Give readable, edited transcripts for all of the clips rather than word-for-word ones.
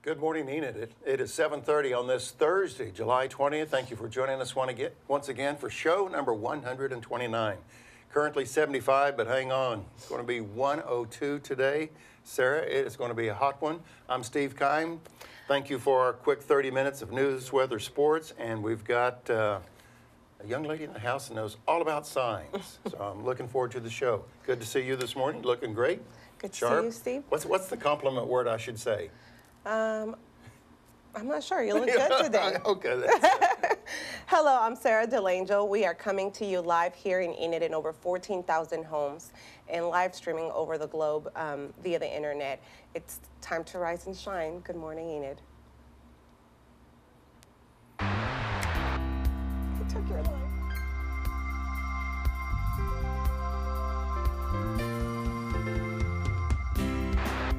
Good morning, Enid. It is 7:30 on this Thursday, July 20th. Thank you for joining us once again for show number 129. Currently 75, but hang on. It's going to be 102 today. Sarah, it is going to be a hot one. I'm Steve Keim. Thank you for our quick 30 minutes of news, weather, sports, and we've got a young lady in the house that knows all about signs. So I'm looking forward to the show. Good to see you this morning. Looking great. Good to Sharp. see you, Steve. What's the compliment word I should say? I'm not sure. You look good today. Okay. Hello, I'm Sarah DeLangel. We are coming to you live here in Enid in over 14,000 homes and live streaming over the globe via the internet. It's time to rise and shine. Good morning, Enid. You took your line.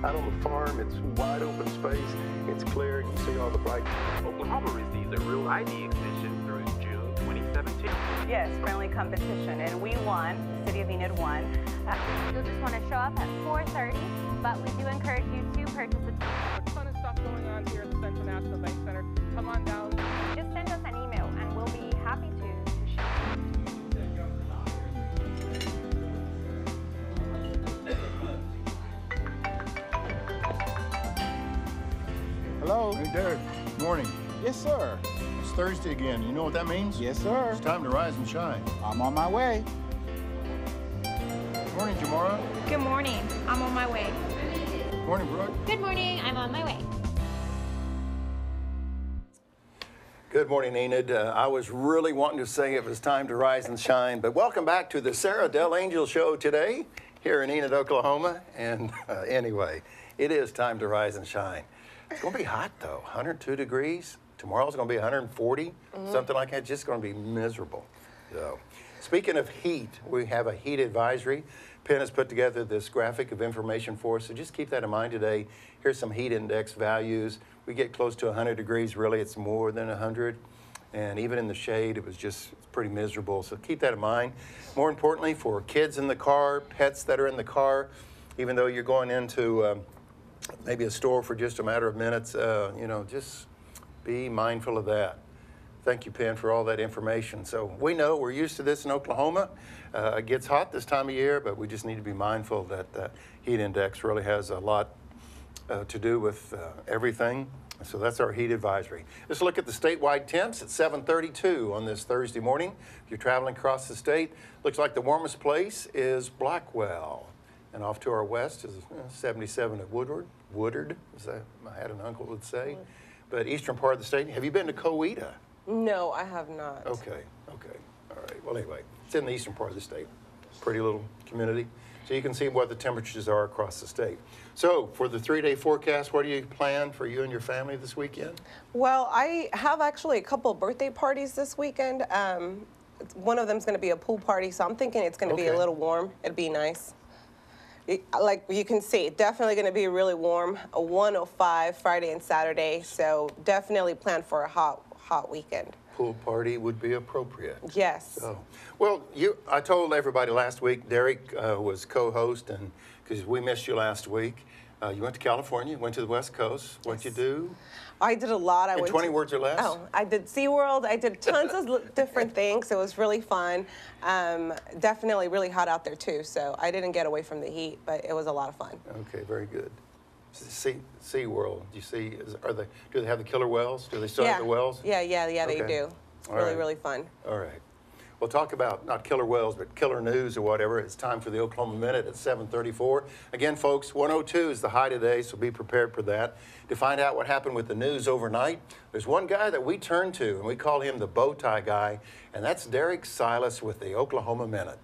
Out on the farm, it's wide open space. It's clear. You can see all the bright. Oklahoma received a Real ID extension through June 2017. Yes, friendly competition, and we won. The City of Enid won. You'll just want to show up at 4:30, but we do encourage you to purchase a There's a ton of stuff going on here at the Central National Bank Center. Come on down. Just send us an email, and we'll be happy to share. Hello. Hey, Derek. Good morning. Yes, sir. It's Thursday again. You know what that means? Yes, sir. It's time to rise and shine. I'm on my way. Good morning, Jamara. Good morning. I'm on my way. Good morning, Brooke. Good morning. I'm on my way. Good morning, Enid. I was really wanting to say it was time to rise and shine, but welcome back to the Sarah DeLangel Show today here in Enid, Oklahoma. And anyway, it is time to rise and shine. It's going to be hot, though, 102 degrees. Tomorrow's going to be 140, something like that. Just going to be miserable. So, speaking of heat, we have a heat advisory. Penn has put together this graphic of information for us, so just keep that in mind today. Here's some heat index values. We get close to 100 degrees. Really, it's more than 100. And even in the shade, it's pretty miserable. So keep that in mind. More importantly, for kids in the car, pets that are in the car, even though you're going into maybe a store for just a matter of minutes, just be mindful of that. Thank you, Penn, for all that information. So we know we're used to this in Oklahoma. It gets hot this time of year, but we just need to be mindful that the heat index really has a lot to do with everything. So that's our heat advisory. Let's look at the statewide temps at 7:32 on this Thursday morning. If you're traveling across the state, looks like the warmest place is Blackwell. And off to our west is 77 at Woodard, as I had an uncle would say. But eastern part of the state, have you been to Coweta? No, I have not. Okay, all right. Well, anyway, it's in the eastern part of the state. Pretty little community. So you can see what the temperatures are across the state. So for the 3-day forecast, what do you plan for you and your family this weekend? Well, I have actually a couple birthday parties this weekend. One of them is going to be a pool party, so I'm thinking it's going to be a little warm. It'd be nice. Like you can see, definitely going to be really warm. A 105 Friday and Saturday, so definitely plan for a hot weekend. Pool party would be appropriate. Yes. So, well, I told everybody last week, Derek was co-host, and because we missed you last week, you went to California, went to the West Coast. What'd you do? I did a lot. In 20 words or less? Oh, I did SeaWorld. I did tons of different things. It was really fun. Definitely really hot out there, too. So I didn't get away from the heat, but it was a lot of fun. Okay, very good. SeaWorld, do you see, do they have the killer whales? Do they still have the whales? Yeah, they do. It's really, right. really fun. All right. We'll talk about not killer whales, but killer news or whatever. It's time for the Oklahoma Minute at 7:34. Again, folks, 102 is the high today, so be prepared for that. To find out what happened with the news overnight, there's one guy that we turn to, and we call him the bow tie guy, and that's Derek Silas with the Oklahoma Minute.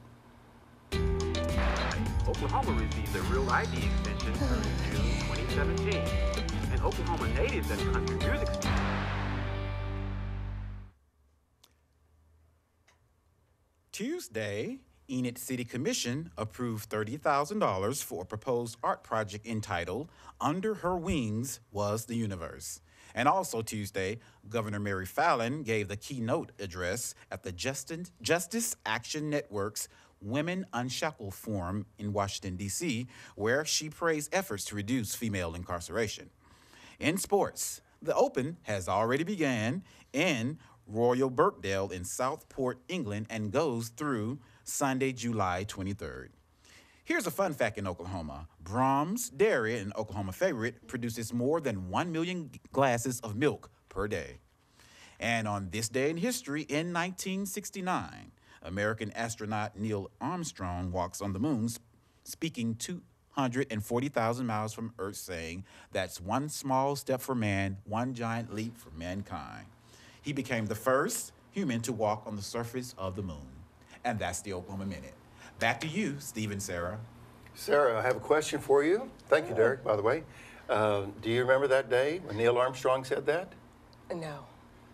Oklahoma received a Real ID extension through June 2017. And Oklahoma natives at country music. Tuesday, Enid City Commission approved $30,000 for a proposed art project entitled Under Her Wings Was the Universe. And also Tuesday, Governor Mary Fallin gave the keynote address at the Justice Action Network's Women Unshackled Forum in Washington, D.C., where she praised efforts to reduce female incarceration. In sports, the Open has already begun in Royal Birkdale in Southport, England, and goes through Sunday, July 23rd. Here's a fun fact in Oklahoma. Brahms Dairy, an Oklahoma favorite, produces more than 1 million glasses of milk per day. And on this day in history, in 1969, American astronaut Neil Armstrong walks on the moon, speaking 240,000 miles from Earth, saying, "That's one small step for man, one giant leap for mankind." He became the first human to walk on the surface of the moon. And that's the Oklahoma Minute. Back to you, Steve and Sarah. Sarah, I have a question for you. Thank you, Derek, by the way. Do you remember that day when Neil Armstrong said that? No.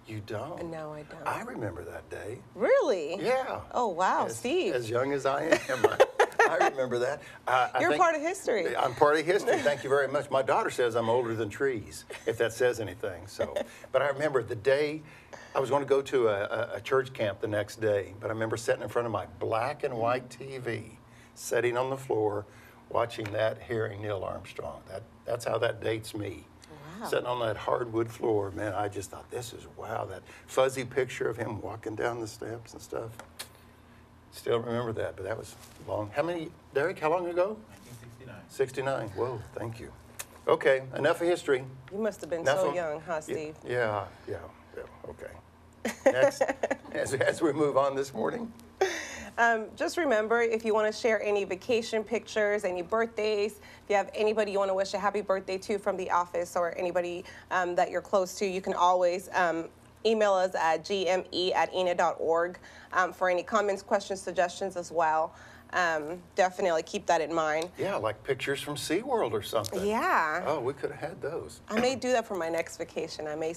You don't? No, I don't. I remember that day. Really? Yeah. Oh, wow, Steve. As young as I am, I remember that. You're part of history. I'm part of history. Thank you very much. My daughter says I'm older than trees, if that says anything. So, but I remember the day I was going to go to a church camp the next day, but I remember sitting in front of my black and white TV, sitting on the floor, watching that, hearing Neil Armstrong. That's how that dates me. Wow. Sitting on that hardwood floor, man, I just thought, this is, wow, that fuzzy picture of him walking down the steps and stuff. Still remember that, but that was long. How many, Derek, how long ago? 1969. 69. Whoa, thank you. Okay, enough of history. You must have been Enough so of- young, huh, Steve? Yeah, okay. Next, as we move on this morning. Just remember, if you want to share any vacation pictures, any birthdays, if you have anybody you want to wish a happy birthday to from the office or anybody that you're close to, you can always email us at gme@enid.org for any comments, questions, suggestions as well. Definitely keep that in mind. Yeah, like pictures from SeaWorld or something. Yeah. Oh, we could have had those. I may do that for my next vacation. I may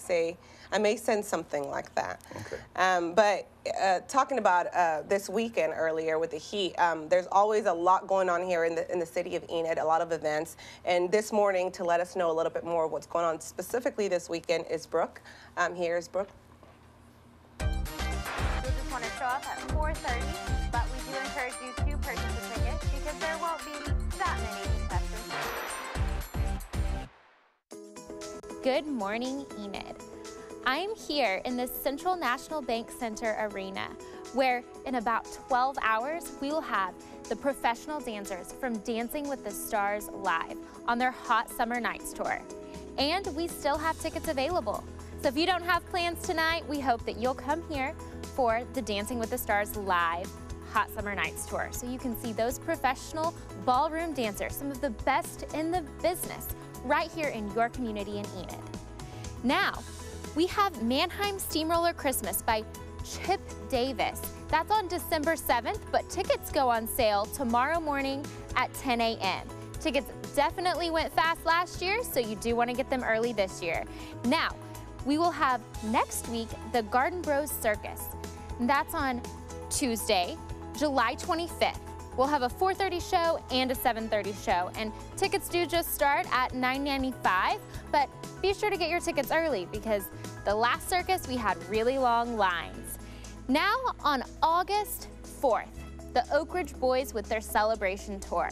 send something like that. Okay. But talking about this weekend earlier with the heat, there's always a lot going on here in the city of Enid, a lot of events. And this morning, to let us know a little bit more of what's going on specifically this weekend is Brooke. Here's Brooke. We just want to show up at 4:30, but we do encourage you to purchase a ticket because there won't be that many contestants. Good morning, Enid. I'm here in the Central National Bank Center arena, where in about 12 hours, we will have the professional dancers from Dancing with the Stars live on their Hot Summer Nights tour. And we still have tickets available. So if you don't have plans tonight, we hope that you'll come here for the Dancing with the Stars live Hot Summer Nights tour, so you can see those professional ballroom dancers, some of the best in the business, right here in your community in Enid. Now, we have Mannheim Steamroller Christmas by Chip Davis. That's on December 7th, but tickets go on sale tomorrow morning at 10 a.m. Tickets definitely went fast last year, so you do want to get them early this year. Now, we will have next week the Garden Bros Circus. And that's on Tuesday, July 25th. We'll have a 4:30 show and a 7:30 show, and tickets do just start at $9.95, but be sure to get your tickets early because the last circus we had really long lines. Now on August 4th, the Oak Ridge Boys with their celebration tour.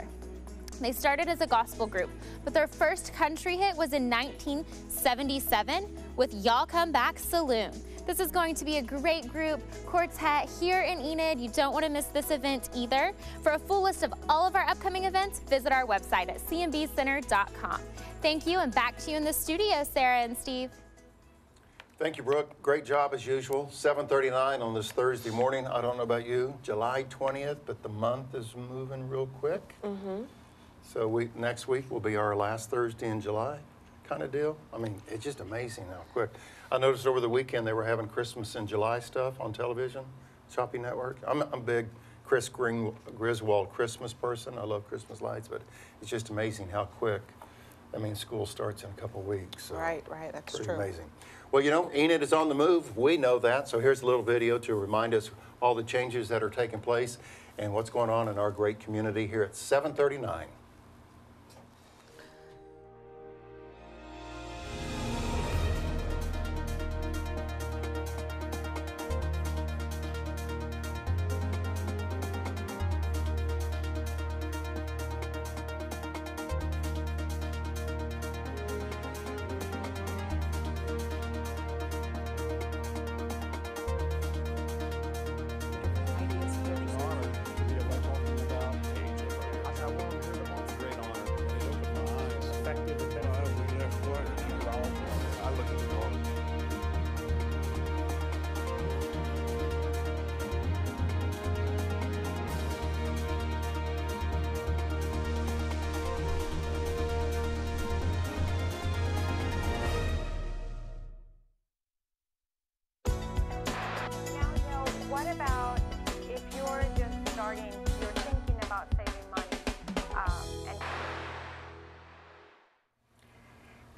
They started as a gospel group, but their first country hit was in 1977 with Y'all Come Back Saloon. This is going to be a great group quartet here in Enid. You don't want to miss this event either. For a full list of all of our upcoming events, visit our website at cmbcenter.com. Thank you, and back to you in the studio, Sarah and Steve. Thank you, Brooke. Great job as usual. 7:39 on this Thursday morning. I don't know about you, July 20th, but the month is moving real quick. Mm-hmm. So next week will be our last Thursday in July kind of deal. I mean, it's just amazing how quick. I noticed over the weekend they were having Christmas in July stuff on television, Shopping Network. I'm a big Chris Griswold Christmas person. I love Christmas lights, but it's just amazing how quick. I mean, school starts in a couple weeks. So Right, that's pretty true. amazing. Well, you know, Enid is on the move. We know that. So here's a little video to remind us all the changes that are taking place and what's going on in our great community here at 7:39.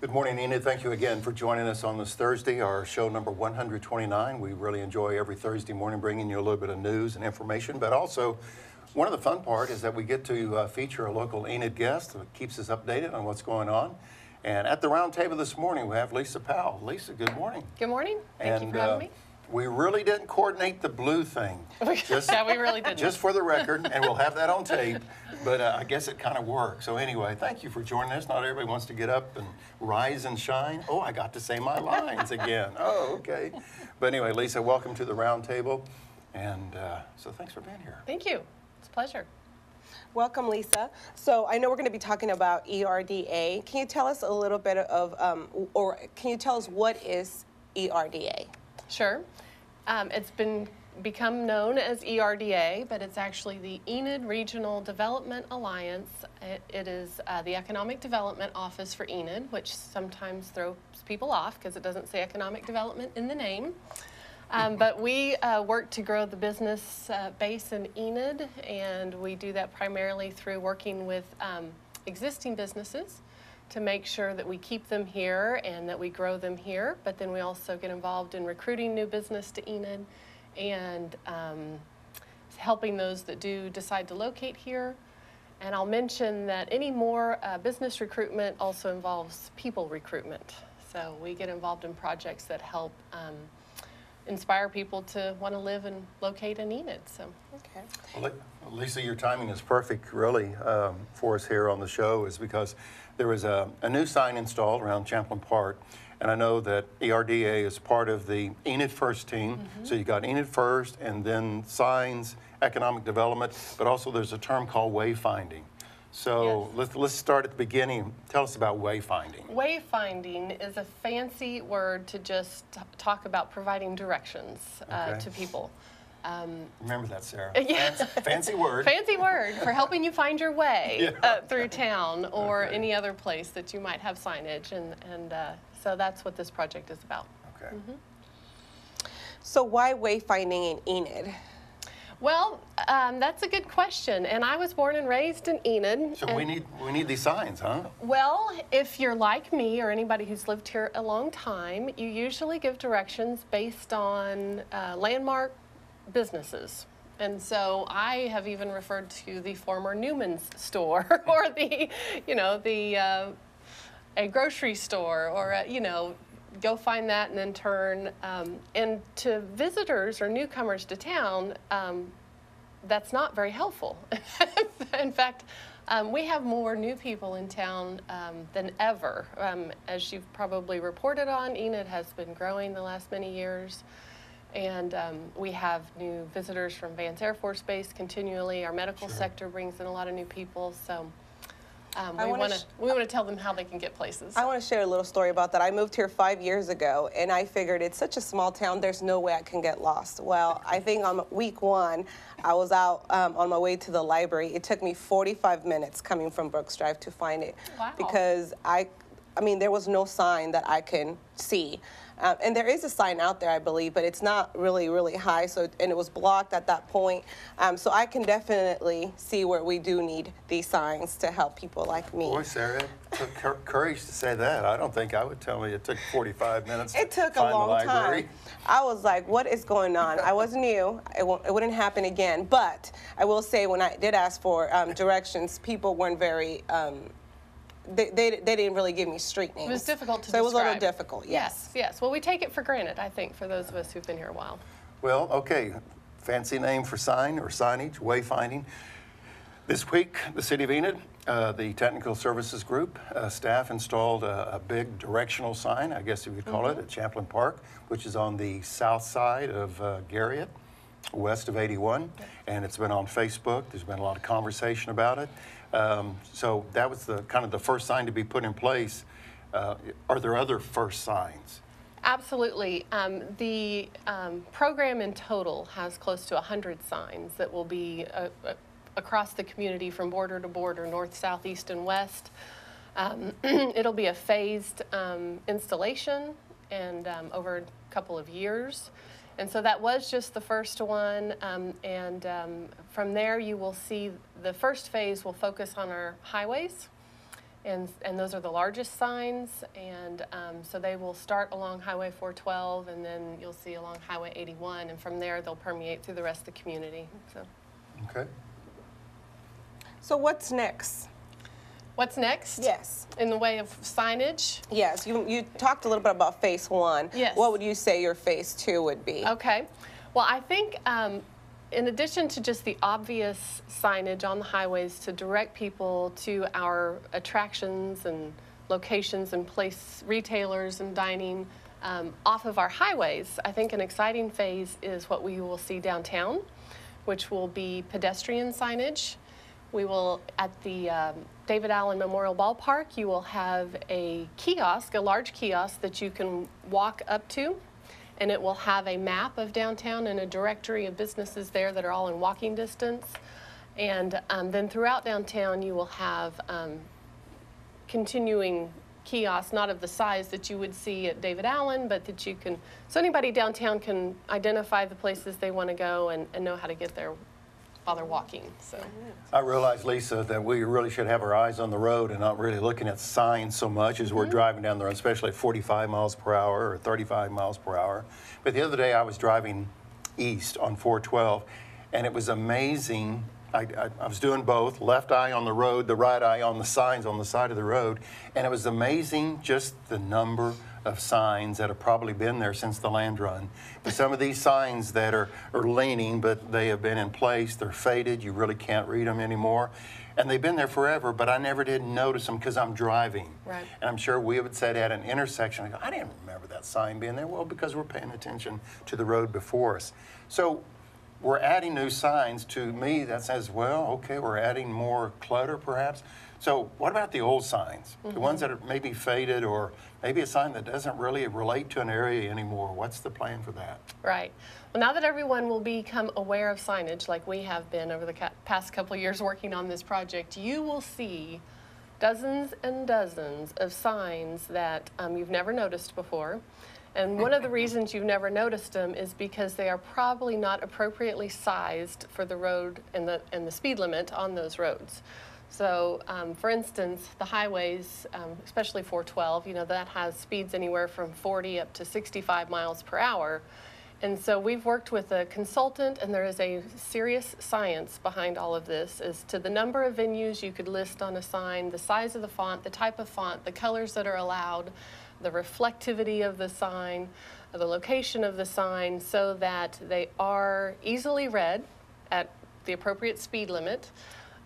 Good morning, Enid. Thank you again for joining us on this Thursday, our show number 129. We really enjoy every Thursday morning bringing you a little bit of news and information, but also one of the fun part is that we get to feature a local Enid guest that keeps us updated on what's going on. And at the round table this morning, we have Lisa Powell. Lisa, good morning. Good morning. Thank you for having me. We really didn't coordinate the blue thing. Yeah, we really didn't. Just for the record, and we'll have that on tape, but I guess it kind of worked. So anyway, thank you for joining us. Not everybody wants to get up and rise and shine. Oh, I got to say my lines again. Oh, okay. But anyway, Lisa, welcome to the round table. And so thanks for being here. Thank you. It's a pleasure. Welcome, Lisa. So I know we're going to be talking about ERDA. Can you tell us a little bit of, or can you tell us what is ERDA? Sure. It's become known as ERDA, but it's actually the Enid Regional Development Alliance. It is the Economic Development Office for Enid, which sometimes throws people off because it doesn't say economic development in the name. But we work to grow the business base in Enid, and we do that primarily through working with existing businesses to make sure that we keep them here and that we grow them here. But then we also get involved in recruiting new business to Enid and helping those that do decide to locate here. And I'll mention that any more business recruitment also involves people recruitment. So we get involved in projects that help inspire people to want to live and locate in Enid. So. Okay. Well, Lisa, your timing is perfect, really, for us here on the show, is because there was a new sign installed around Champlain Park, and I know that ERDA is part of the Enid First team. So you got Enid First, and then signs, economic development, but also there's a term called wayfinding. So let's start at the beginning. Tell us about wayfinding. Wayfinding is a fancy word to just talk about providing directions to people. Remember that, Sarah. Yeah. Fancy word. Fancy word for helping you find your way through town or any other place that you might have signage. And so that's what this project is about. Okay. So why wayfinding in Enid? Well, that's a good question. And I was born and raised in Enid. So we need these signs, huh? Well, if you're like me or anybody who's lived here a long time, you usually give directions based on landmark businesses. And so I have even referred to the former Newman's store or the, a grocery store or, go find that and then turn. And to visitors or newcomers to town, that's not very helpful. In fact, we have more new people in town than ever. As you've probably reported on, Enid has been growing the last many years. And we have new visitors from Vance Air Force Base continually. Our medical sector brings in a lot of new people. So we want to tell them how they can get places. I want to share a little story about that. I moved here 5 years ago, and I figured it's such a small town, there's no way I can get lost. Well, I think on week one, I was out on my way to the library. It took me 45 minutes coming from Brooks Drive to find it. Wow. Because I mean, there was no sign that I can see. And there is a sign out there, I believe, but it's not really high, and it was blocked at that point. So I can definitely see where we do need these signs to help people like me. Boy, Sarah, it took courage to say that. I don't think I would tell me it took 45 minutes It took to find a long the library. time. I was like, what is going on? I was new. It wouldn't happen again. But I will say, when I did ask for directions, people weren't very... They didn't really give me street names. It was difficult to describe. So it was a little describe. difficult, yes. Yes. Well, we take it for granted, I think, for those of us who've been here a while. Well, okay, fancy name for sign or signage, wayfinding. This week, the City of Enid, the Technical Services Group staff installed a big directional sign, I guess you could call it, at Champlain Park, which is on the south side of Garriott, west of 81, and it's been on Facebook. There's been a lot of conversation about it. So that was the kind of the first sign to be put in place. Are there other first signs? Absolutely. The program in total has close to 100 signs that will be across the community from border to border, north, south, east, and west. It'll be a phased installation and over a couple of years. And so that was just the first one, and from there you will see the first phase will focus on our highways, And those are the largest signs, and so they will start along Highway 412, and then you'll see along Highway 81, and from there they'll permeate through the rest of the community. So. Okay. So what's next? What's next? Yes. In the way of signage? Yes, you talked a little bit about phase 1. Yes. What would you say your phase 2 would be? Okay. Well, I think in addition to just the obvious signage on the highways to direct people to our attractions and locations and place retailers and dining off of our highways, I think an exciting phase is what we will see downtown, which will be pedestrian signage. We will, at the David Allen Memorial Ballpark, you will have a kiosk, a large kiosk that you can walk up to, and it will have a map of downtown and a directory of businesses there that are all in walking distance. And then throughout downtown, you will have continuing kiosks, not of the size that you would see at David Allen, but that you can, so anybody downtown can identify the places they want to go and know how to get there while they're walking. So I realize, Lisa, that we really should have our eyes on the road and not really looking at signs so much as we're driving down the road, especially at 45 miles per hour or 35 miles per hour. But the other day I was driving east on 412, and it was amazing. I was doing both, left eye on the road, the right eye on the signs on the side of the road, and it was amazing just the number of signs that have probably been there since the land run. But some of these signs that are leaning, but they have been in place, they're faded, you really can't read them anymore. And they've been there forever, but I never did notice them because I'm driving. Right. And I'm sure we would say at an intersection, I go, I didn't remember that sign being there. Well, because we're paying attention to the road before us. So we're adding new signs. To me, that says, well, okay, we're adding more clutter perhaps. So what about the old signs? The ones that are maybe faded, or maybe a sign that doesn't really relate to an area anymore? What's the plan for that? right. Well, now that everyone will become aware of signage, like we have been over the past couple of years working on this project, you will see dozens and dozens of signs that you've never noticed before. And one of the reasons you've never noticed them is because they are probably not appropriately sized for the road and the speed limit on those roads. So, for instance, the highways, especially 412, you know, that has speeds anywhere from 40 up to 65 miles per hour. And so we've worked with a consultant, and there is a serious science behind all of this as to the number of venues you could list on a sign, the size of the font, the type of font, the colors that are allowed, the reflectivity of the sign, the location of the sign, so that they are easily read at the appropriate speed limit.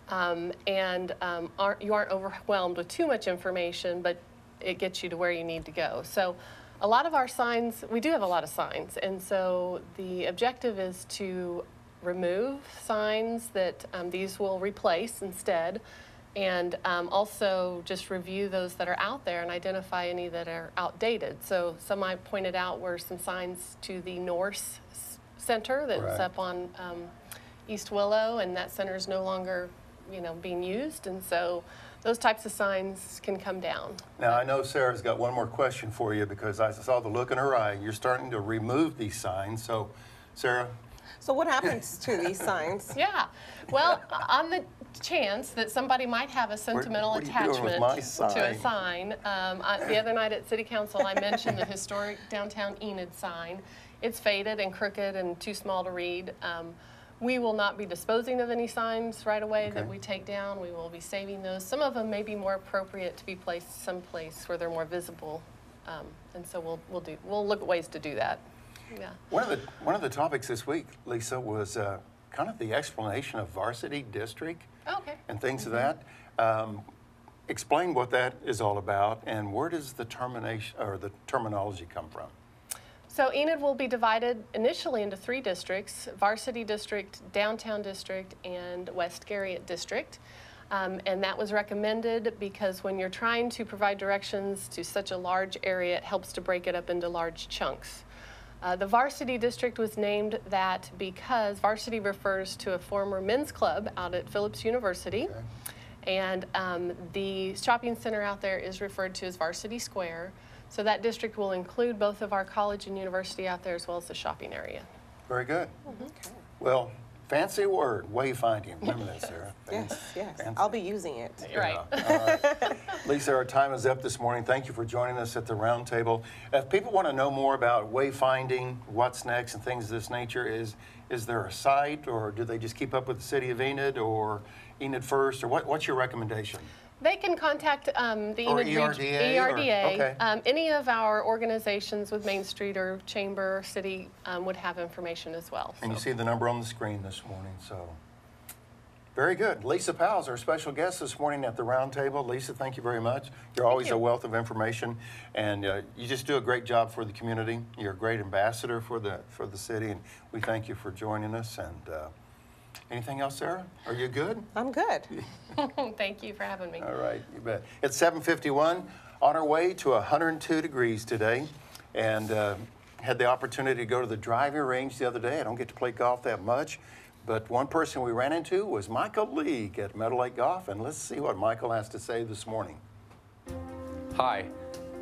You aren't overwhelmed with too much information, but it gets you to where you need to go. So a lot of our signs, we do have a lot of signs, and so the objective is to remove signs that these will replace instead, and also just review those that are out there and identify any that are outdated. So some I pointed out were some signs to the Norse Center that's up on East Willow, and that center is no longer being used, and so those types of signs can come down. Now, I know Sarah's got one more question for you because I saw the look in her eye. You're starting to remove these signs. So, Sarah? So what happens to these signs? Yeah. Well, on the chance that somebody might have a sentimental attachment to a sign, the other night at City Council, I mentioned the historic downtown Enid sign. It's faded and crooked and too small to read. We will not be disposing of any signs right away that we take down. We will be saving those. Some of them may be more appropriate to be placed someplace where they're more visible, and so we'll look at ways to do that. Yeah. One of the topics this week, Lisa, was kind of the explanation of varsity district and things of that. Explain what that is all about, and where does the terminology come from? So Enid will be divided initially into 3 districts: Varsity District, Downtown District, and West Garriott District. And that was recommended because when you're trying to provide directions to such a large area, it helps to break it up into large chunks. The Varsity District was named that because varsity refers to a former men's club out at Phillips University. And the shopping center out there is referred to as Varsity Square. So that district will include both of our college and university out there, as well as the shopping area. Very good. Well, Fancy word, wayfinding. Remember that, Sarah? Yes, yes. Fancy. I'll be using it. Right. All right. Lisa, our time is up this morning. Thank you for joining us at the round table. If people want to know more about wayfinding, what's next, and things of this nature, is there a site, or do they just keep up with the City of Enid, or Enid First, or what's your recommendation? They can contact the Or Enid ERDA, ERDA. okay. Any of our organizations with Main Street or Chamber or City would have information as well. And you so. see the number on the screen this morning, so. Very good. Lisa Powell is our special guest this morning at the round table. Lisa, thank you very much. You're always a wealth of information, and you just do a great job for the community. You're a great ambassador for the city, and we thank you for joining us. And anything else, Sarah? Are you good? I'm good. Thank you for having me. All right, you bet. It's 7:51, on our way to 102 degrees today, and had the opportunity to go to the driving range the other day. I don't get to play golf that much, but one person we ran into was Michael League at Meadow Lake Golf, and let's see what Michael has to say this morning. Hi,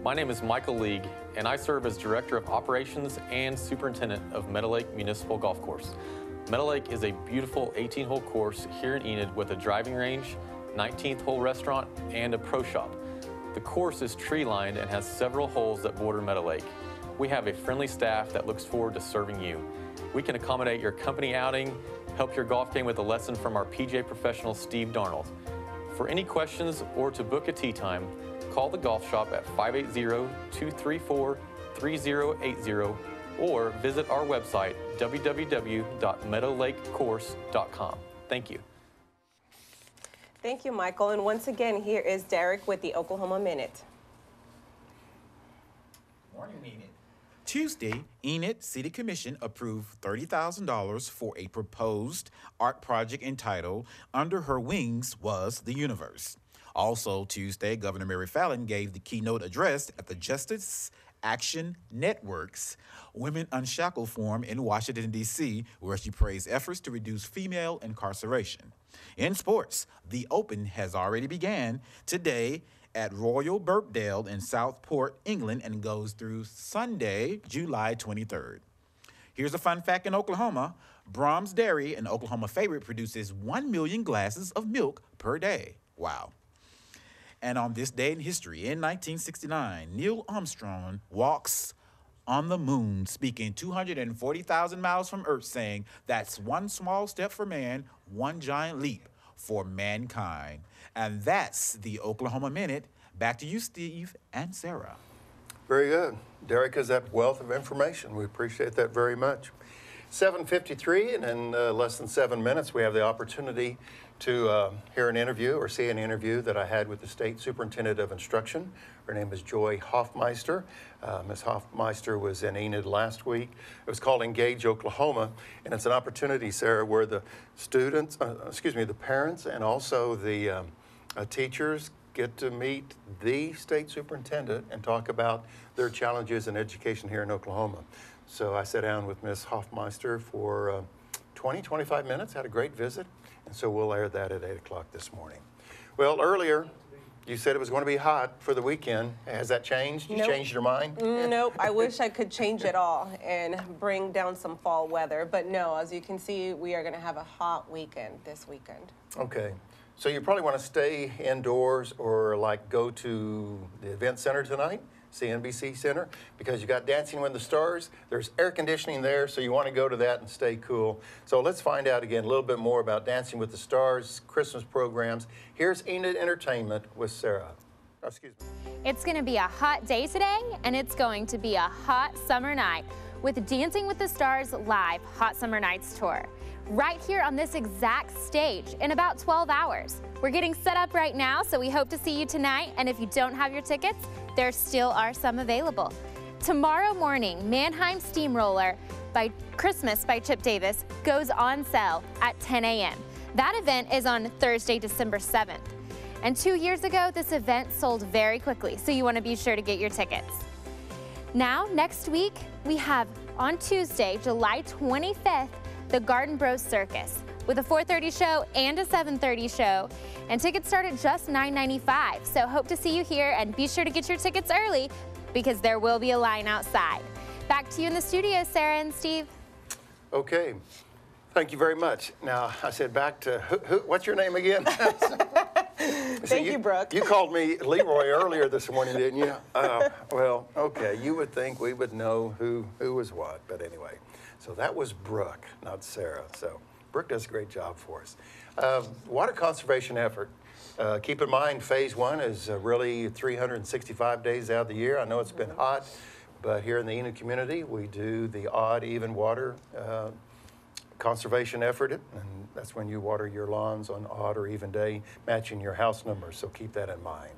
my name is Michael League, and I serve as Director of Operations and Superintendent of Meadow Lake Municipal Golf Course. Meadow Lake is a beautiful 18-hole course here in Enid with a driving range, 19th hole restaurant, and a pro shop. The course is tree-lined and has several holes that border Meadow Lake. We have a friendly staff that looks forward to serving you. We can accommodate your company outing, help your golf game with a lesson from our PGA professional, Steve Darnold. For any questions or to book a tee time, call the golf shop at 580-234-3080 or visit our website, www.meadowlakecourse.com. Thank you. Thank you, Michael. And once again, here is Derek with the Oklahoma Minute. Morning, Enid. Tuesday, Enid City Commission approved $30,000 for a proposed art project entitled Under Her Wings Was the Universe. Also Tuesday, Governor Mary Fallin gave the keynote address at the Justice Action Network's Women Unshackled Forum in Washington, D.C., where she praised efforts to reduce female incarceration. In sports, the Open has already began today at Royal Birkdale in Southport, England, and goes through Sunday, July 23rd. Here's a fun fact in Oklahoma. Brahms Dairy, an Oklahoma favorite, produces 1 million glasses of milk per day. Wow. And on this day in history, in 1969, Neil Armstrong walks on the moon, speaking 240,000 miles from Earth, saying, "That's one small step for man, one giant leap for mankind." And that's the Oklahoma Minute. Back to you, Steve and Sarah. Very good. Derek has that wealth of information. We appreciate that very much. 7:53, and in less than 7 minutes, we have the opportunity to hear an interview or see an interview that I had with the State Superintendent of Instruction. Her name is Joy Hoffmeister. Ms. Hoffmeister was in Enid last week. It was called Engage Oklahoma, and it's an opportunity, Sarah, where the students, the parents and also the teachers get to meet the state superintendent and talk about their challenges in education here in Oklahoma. So I sat down with Ms. Hoffmeister for 25 minutes, had a great visit, and so we'll air that at 8 o'clock this morning. Well, earlier, you said it was going to be hot for the weekend. Has that changed? You Nope. changed your mind? Nope. I wish I could change it all and bring down some fall weather. But no, as you can see, we are going to have a hot weekend this weekend. Okay. So you probably want to stay indoors or like go to the event center tonight, CNBC Center, because you got Dancing with the Stars. There's air conditioning there, so you want to go to that and stay cool. So let's find out again a little bit more about Dancing with the Stars, Christmas programs. Here's Enid Entertainment with Sarah. Oh, excuse me. It's going to be a hot day today, and it's going to be a hot summer night with Dancing with the Stars Live Hot Summer Nights Tour. Right here on this exact stage in about 12 hours. We're getting set up right now, so we hope to see you tonight. And if you don't have your tickets, there still are some available. Tomorrow morning, Mannheim Steamroller by Christmas by Chip Davis goes on sale at 10 a.m. That event is on Thursday, December 7th. And 2 years ago, this event sold very quickly, so you want to be sure to get your tickets. Now, next week, we have on Tuesday, July 25th, the Garden Bros Circus with a 4:30 show and a 7:30 show. And tickets start at just $9.95. So hope to see you here, and be sure to get your tickets early because there will be a line outside. Back to you in the studio, Sarah and Steve. Okay. Thank you very much. Now, I said back to, what's your name again? Thank you, Brooke. You called me Leroy earlier this morning, didn't you? Well, okay, you would think we would know who was what, but anyway. So that was Brooke, not Sarah. So Brooke does a great job for us. Water conservation effort. Keep in mind, phase 1 is really 365 days out of the year. I know it's been hot, but here in the Enid community, we do the odd, even water conservation effort, and that's when you water your lawns on odd or even day, matching your house numbers, so keep that in mind.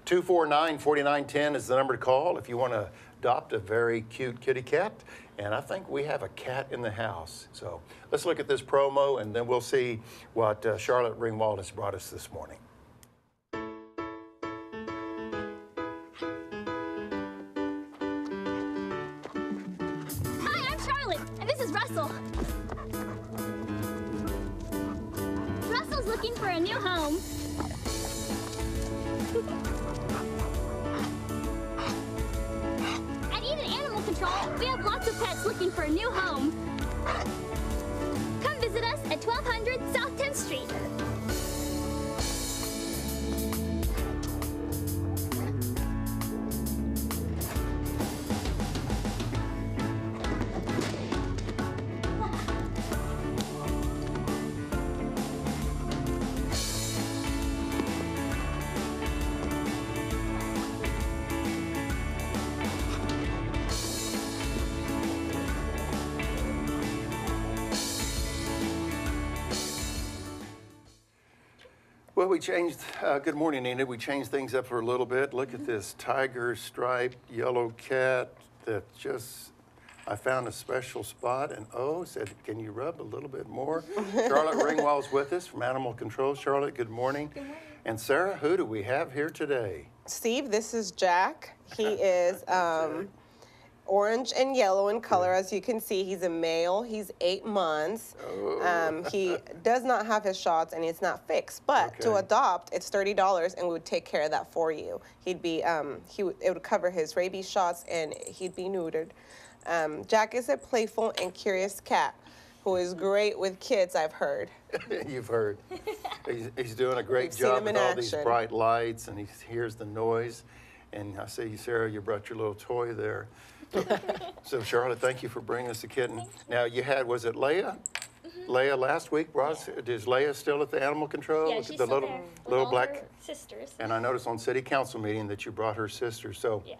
249-4910 is the number to call if you want to adopt a very cute kitty cat, and I think we have a cat in the house. So let's look at this promo, and then we'll see what Charlotte Ringwald has brought us this morning. Hi, I'm Charlotte, and this is Russell. Russell's looking for a new home. At Enid Animal Control, we have lots of pets looking for a new home. Come visit us at 1200 South 10th Street. Well, we changed, good morning, Enid. We changed things up for a little bit. Look at this tiger striped yellow cat that just, I found a special spot and said, can you rub a little bit more? Charlotte Ringwald's with us from Animal Control. Charlotte, good morning. Good morning. And Sarah, who do we have here today? Steve, this is Jack. He is orange and yellow in color. As you can see, he's a male. He's 8 months. He does not have his shots and it's not fixed, but to adopt, it's $30 and we would take care of that for you. He'd be, it would cover his rabies shots and he'd be neutered. Jack is a playful and curious cat who is great with kids, I've heard. You've heard. He's doing a great job with all these bright lights, and he hears the noise. And I see, Sarah, you brought your little toy there. So Charlotte, thank you for bringing us a kitten. Now you had, was it Leia? Leia last week brought us, is Leia still at the Animal Control? Yeah, Look she's at the still little, there with little all black her sisters. And I noticed on city council meeting that you brought her sister. So yeah.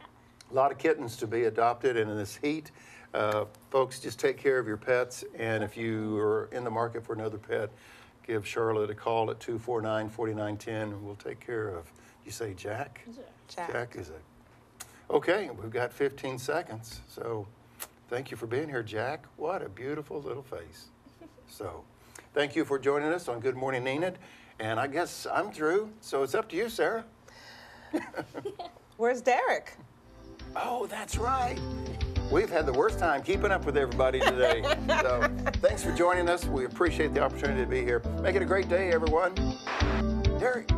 A lot of kittens to be adopted, and in this heat, folks, just take care of your pets. And if you are in the market for another pet, give Charlotte a call at 249-4910, and we'll take care of. You say Jack? Jack. Jack is a. Okay, we've got 15 seconds. So thank you for being here, Jack. What a beautiful little face. So thank you for joining us on Good Morning Enid. And I guess I'm through. So it's up to you, Sarah. Where's Derek? Oh, that's right. We've had the worst time keeping up with everybody today. So thanks for joining us. We appreciate the opportunity to be here. Make it a great day, everyone. Derek.